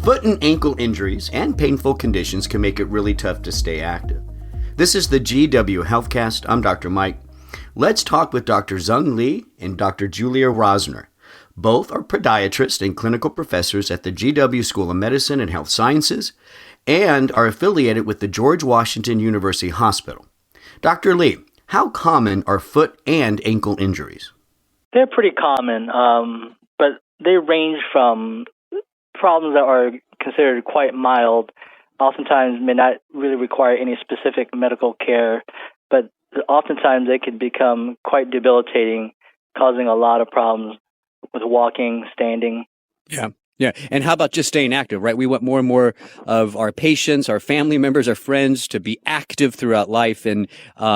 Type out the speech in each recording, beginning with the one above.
Foot and ankle injuries and painful conditions can make it really tough to stay active. This is the GW Healthcast. I'm Dr. Mike. Let's talk with Dr. Zung Lee and Dr. Julia Rosner. Both are podiatrists and clinical professors at the GW School of Medicine and Health Sciences and are affiliated with the George Washington University Hospital. Dr. Lee, how common are foot and ankle injuries? They're pretty common, but they range from problems that are considered quite mild, oftentimes may not really require any specific medical care, but oftentimes they can become quite debilitating, causing a lot of problems with walking, standing. Yeah. And how about just staying active, right? We want more and more of our patients, our family members, our friends to be active throughout life. And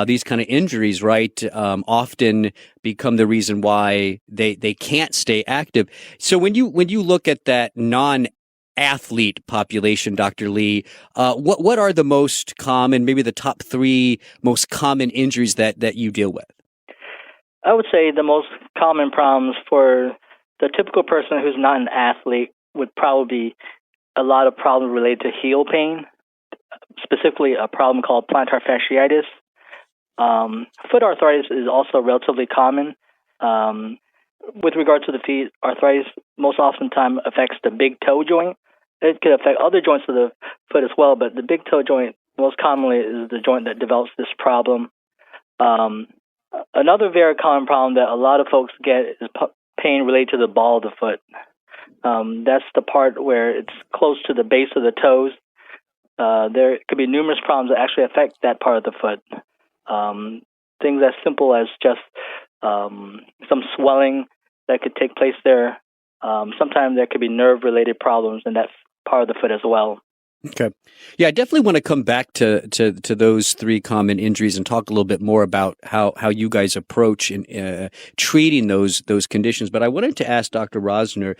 these kind of injuries, right, often become the reason why they can't stay active. So when you look at that non-athlete population, Dr. Lee, what are the most common, maybe the top three most common injuries that you deal with? I would say the most common problems for the typical person who's not an athlete would probably be a lot of problems related to heel pain, specifically a problem called plantar fasciitis. Foot arthritis is also relatively common. With regard to the feet, arthritis most oftentimes affects the big toe joint. It could affect other joints of the foot as well, but the big toe joint most commonly is the joint that develops this problem. Another very common problem that a lot of folks get is pain related to the ball of the foot. That's the part where it's close to the base of the toes. There could be numerous problems that actually affect that part of the foot. Things as simple as just some swelling that could take place there. Sometimes there could be nerve-related problems in that part of the foot as well. Okay. Yeah, I definitely want to come back to those three common injuries and talk a little bit more about how you guys approach in treating those conditions. But I wanted to ask Dr. Rosner,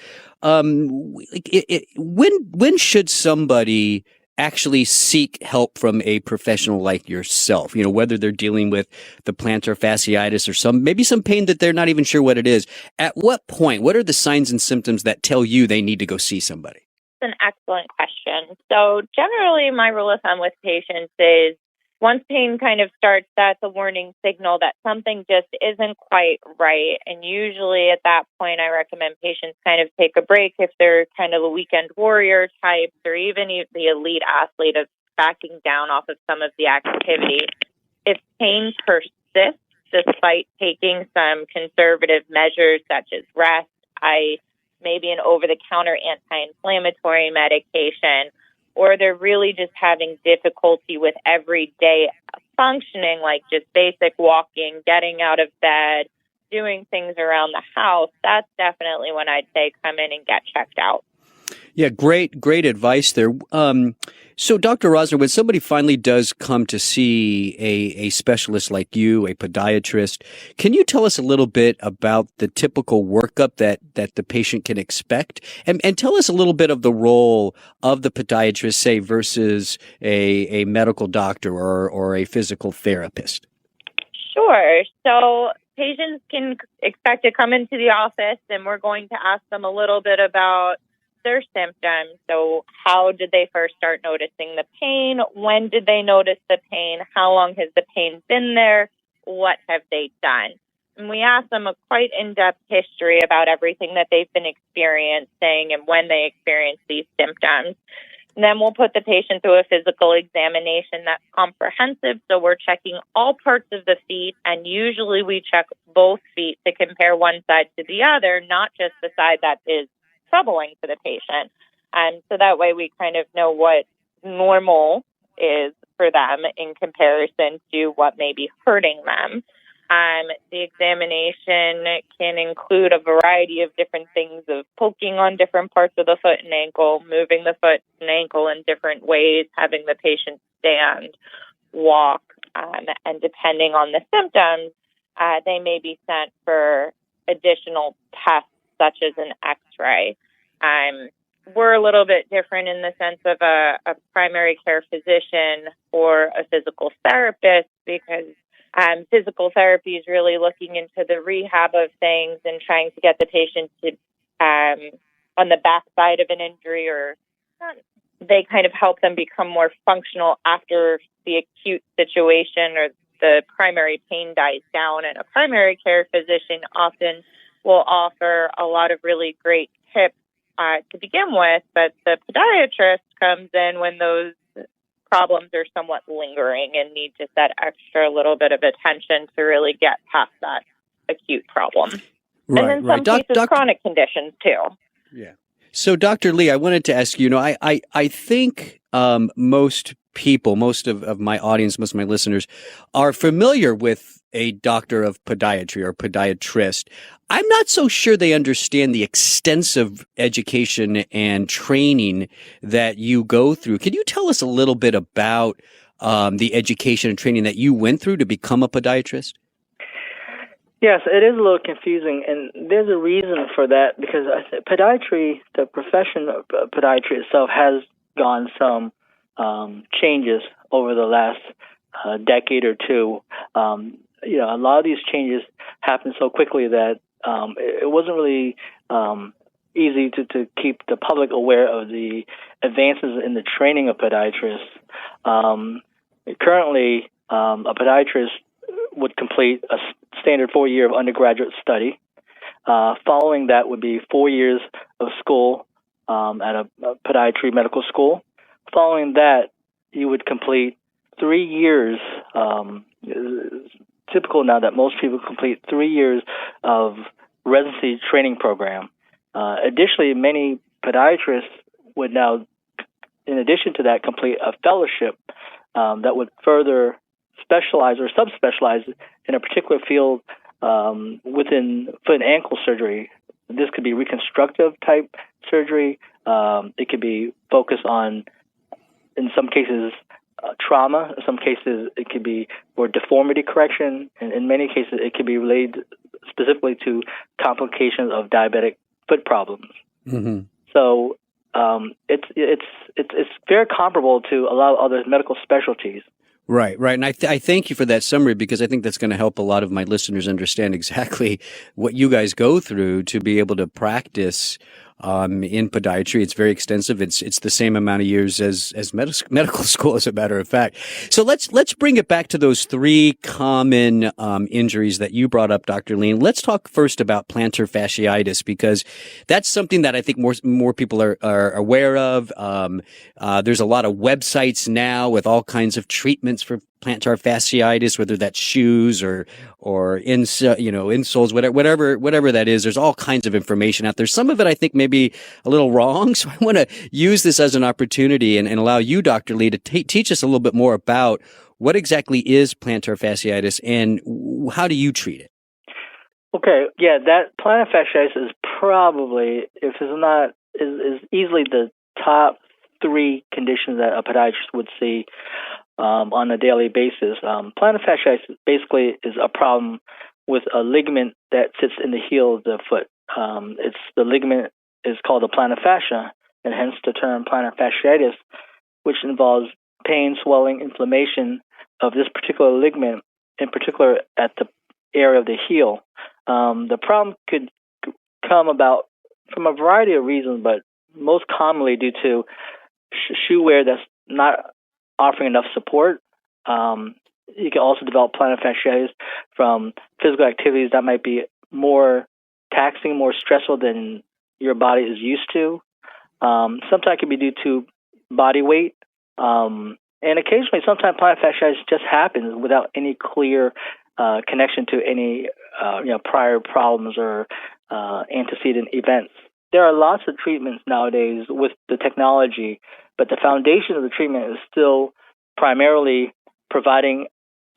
when should somebody actually seek help from a professional like yourself? You know, whether they're dealing with the plantar fasciitis or maybe some pain that they're not even sure what it is. At what point? What are the signs and symptoms that tell you they need to go see somebody? An excellent question. So generally, my rule of thumb with patients is once pain kind of starts, that's a warning signal that something just isn't quite right. And usually at that point, I recommend patients kind of take a break if they're kind of a weekend warrior types or even the elite athlete of backing down off of some of the activity. If pain persists despite taking some conservative measures such as rest, ice, maybe an over-the-counter anti-inflammatory medication, or they're really just having difficulty with everyday functioning, like just basic walking, getting out of bed, doing things around the house, that's definitely when I'd say come in and get checked out. Yeah, great advice there. So, Dr. Rosner, when somebody finally does come to see a specialist like you, a podiatrist, can you tell us a little bit about the typical workup that the patient can expect? And tell us a little bit of the role of the podiatrist, say, versus a medical doctor or a physical therapist. Sure. So patients can expect to come into the office, and we're going to ask them a little bit about their symptoms. So how did they first start noticing the pain? When did they notice the pain? How long has the pain been there? What have they done? And we ask them a quite in-depth history about everything that they've been experiencing and when they experience these symptoms. And then we'll put the patient through a physical examination that's comprehensive. So we're checking all parts of the feet, and usually we check both feet to compare one side to the other, not just the side that is troubling to the patient. So that way we kind of know what normal is for them in comparison to what may be hurting them. The examination can include a variety of different things of poking on different parts of the foot and ankle, moving the foot and ankle in different ways, having the patient stand, walk, and depending on the symptoms, they may be sent for additional tests such as an X-ray. We're a little bit different in the sense of a primary care physician or a physical therapist because physical therapy is really looking into the rehab of things and trying to get the patient to on the backside of an injury or they kind of help them become more functional after the acute situation or the primary pain dies down. And a primary care physician often will offer a lot of really great tips to begin with, but the podiatrist comes in when those problems are somewhat lingering and need just that extra little bit of attention to really get past that acute problem. Right, and in some cases, chronic conditions too. Yeah. So, Dr. Lee, I wanted to ask you, I think most people, most of my audience, most of my listeners are familiar with a doctor of podiatry or podiatrist. I'm not so sure they understand the extensive education and training that you go through. Can you tell us a little bit about the education and training that you went through to become a podiatrist? Yes, it is a little confusing, and there's a reason for that because podiatry, the profession of podiatry itself, has gone some changes over the last decade or two. A lot of these changes happened so quickly that it wasn't really easy to keep the public aware of the advances in the training of podiatrists. Currently, a podiatrist would complete a standard 4-year of undergraduate study. Following that would be 4 years of school at a podiatry medical school. Following that, you would complete 3 years. Typical now that most people complete 3 years of residency training program. Additionally, many podiatrists would now, in addition to that, complete a fellowship that would further specialize or subspecialize in a particular field within foot and ankle surgery. This could be reconstructive type surgery. It could be focused on, in some cases, trauma. In some cases, it could be for deformity correction. And in many cases, it could be related specifically to complications of diabetic foot problems. Mm-hmm. So it's very comparable to a lot of other medical specialties. Right. And I thank you for that summary because I think that's going to help a lot of my listeners understand exactly what you guys go through to be able to practice in podiatry. It's very extensive. It's the same amount of years as medical school, as a matter of fact. So let's bring it back to those 3 common injuries that you brought up, Dr. Lee. Let's talk first about plantar fasciitis because that's something that I think more people are aware of. There's a lot of websites now with all kinds of treatments for plantar fasciitis, whether that's shoes or insoles, whatever that is. There's all kinds of information out there. Some of it I think may be a little wrong. So I want to use this as an opportunity and allow you, Dr. Lee, to teach us a little bit more about what exactly is plantar fasciitis and how do you treat it? Okay, yeah, that plantar fasciitis is probably, if it's not, is easily the top 3 conditions that a podiatrist would see on a daily basis. Plantar fasciitis basically is a problem with a ligament that sits in the heel of the foot. The ligament is called the plantar fascia, and hence the term plantar fasciitis, which involves pain, swelling, inflammation of this particular ligament, in particular at the area of the heel. The problem could come about from a variety of reasons, but most commonly due to shoe wear that's not offering enough support. You can also develop plantar fasciitis from physical activities that might be more taxing, more stressful than your body is used to. Sometimes it can be due to body weight. And occasionally, sometimes plantar fasciitis just happens without any clear connection to any prior problems or antecedent events. There are lots of treatments nowadays with the technology, but the foundation of the treatment is still primarily providing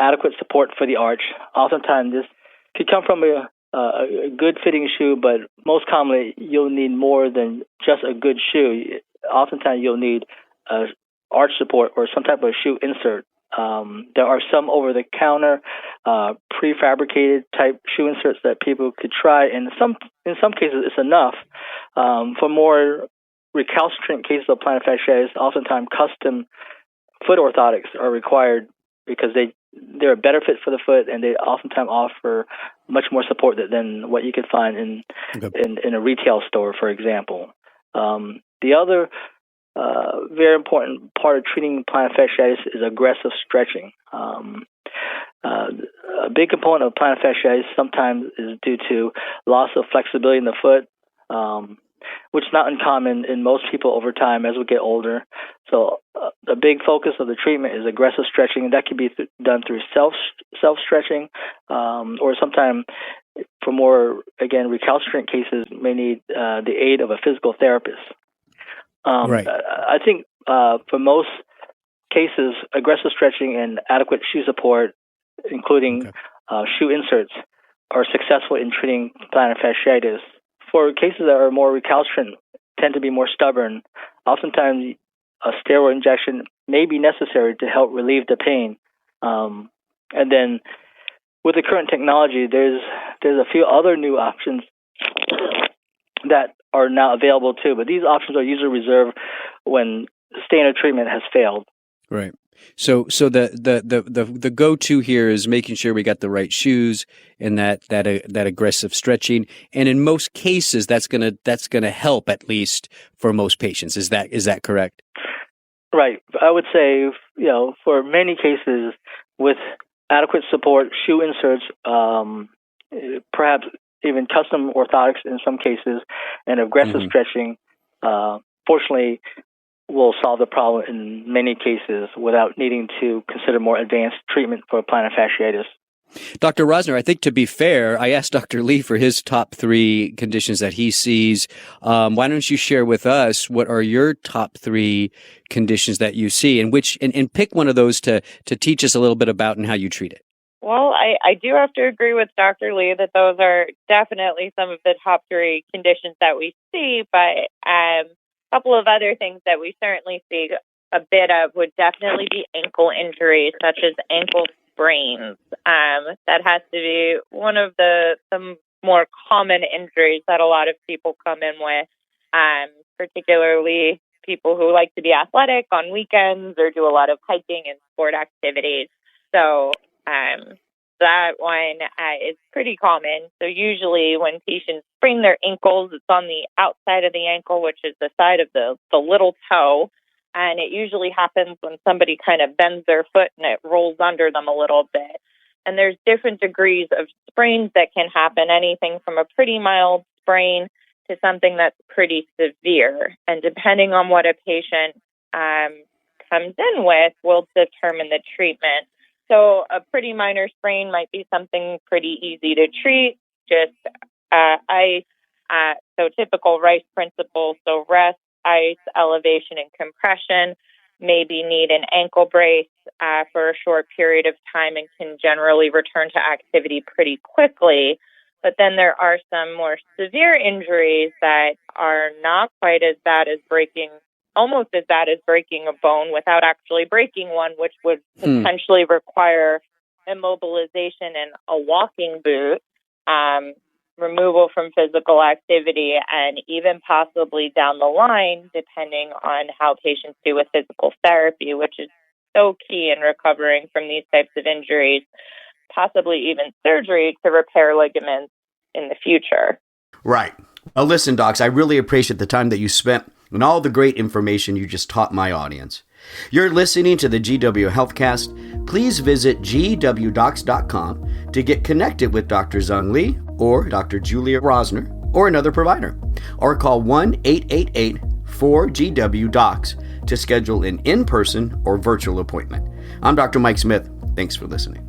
adequate support for the arch. Oftentimes, this could come from a good fitting shoe, but most commonly, you'll need more than just a good shoe. Oftentimes, you'll need arch support or some type of shoe insert. There are some over-the-counter prefabricated type shoe inserts that people could try, and in some cases, it's enough. For more recalcitrant cases of plantar fasciitis, oftentimes custom foot orthotics are required because they're a better fit for the foot, and they oftentimes offer much more support than what you could find in a retail store, for example. The other very important part of treating plantar fasciitis is aggressive stretching. A big component of plantar fasciitis sometimes is due to loss of flexibility in the foot, which is not uncommon in most people over time as we get older. So a big focus of the treatment is aggressive stretching, and that can be done through self-stretching, or sometimes for more, again, recalcitrant cases may need the aid of a physical therapist. Right. I think for most cases, aggressive stretching and adequate shoe support, including shoe inserts, are successful in treating plantar fasciitis. For cases that are more recalcitrant, tend to be more stubborn, oftentimes a steroid injection may be necessary to help relieve the pain. And then with the current technology, there's a few other new options that are now available too, but these options are usually reserved when standard treatment has failed. Right. So the go-to here is making sure we got the right shoes and that aggressive stretching. And in most cases, that's gonna help, at least for most patients. Is that correct? Right. I would say, for many cases with adequate support, shoe inserts, perhaps even custom orthotics in some cases, and aggressive stretching, fortunately, will solve the problem in many cases without needing to consider more advanced treatment for plantar fasciitis. Dr. Rosner, I think to be fair, I asked Dr. Lee for his top 3 conditions that he sees. Why don't you share with us what are your top 3 conditions that you see, and pick one of those to teach us a little bit about and how you treat it? Well, I do have to agree with Dr. Lee that those are definitely some of the top 3 conditions that we see, but a couple of other things that we certainly see a bit of would definitely be ankle injuries, such as ankle sprains. That has to be one of the more common injuries that a lot of people come in with, particularly people who like to be athletic on weekends or do a lot of hiking and sport activities. So that one is pretty common. So usually when patients sprain their ankles, it's on the outside of the ankle, which is the side of the little toe. And it usually happens when somebody kind of bends their foot and it rolls under them a little bit. And there's different degrees of sprains that can happen, anything from a pretty mild sprain to something that's pretty severe. And depending on what a patient comes in with will determine the treatment. So a pretty minor sprain might be something pretty easy to treat, just ice. So typical Rice principle, so rest, ice, elevation, and compression. Maybe need an ankle brace for a short period of time and can generally return to activity pretty quickly. But then there are some more severe injuries that are not quite as bad as almost as bad as breaking a bone without actually breaking one, which would potentially require immobilization and a walking boot, removal from physical activity, and even possibly down the line, depending on how patients do with physical therapy, which is so key in recovering from these types of injuries, possibly even surgery to repair ligaments in the future. Right. Well, listen, docs, I really appreciate the time that you spent and all the great information you just taught my audience. You're listening to the GW Healthcast. Please visit gwdocs.com to get connected with Dr. Zung Lee or Dr. Julia Rosner or another provider, or call 1-888-4GW-DOCS to schedule an in-person or virtual appointment. I'm Dr. Mike Smith. Thanks for listening.